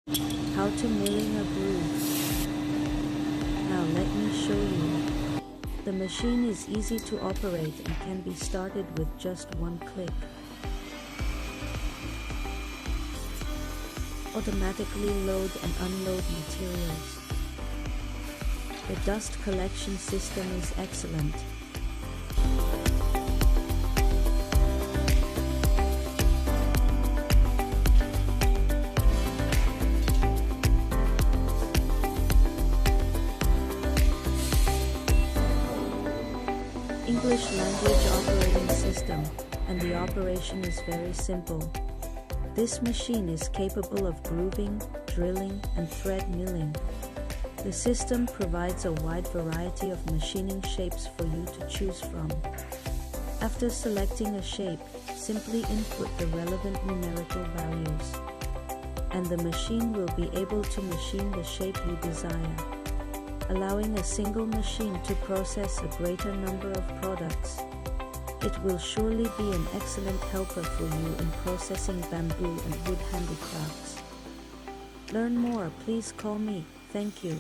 How to milling a groove. Now let me show you. The machine is easy to operate and can be started with just one click. Automatically load and unload materials. The dust collection system is excellent. English language operating system, and the operation is very simple. This machine is capable of grooving, drilling, and thread milling. The system provides a wide variety of machining shapes for you to choose from. After selecting a shape, simply input the relevant numerical values, and the machine will be able to machine the shape you desire, allowing a single machine to process a greater number of products. It will surely be an excellent helper for you in processing bamboo and wood handicrafts. Learn more, please call me. Thank you.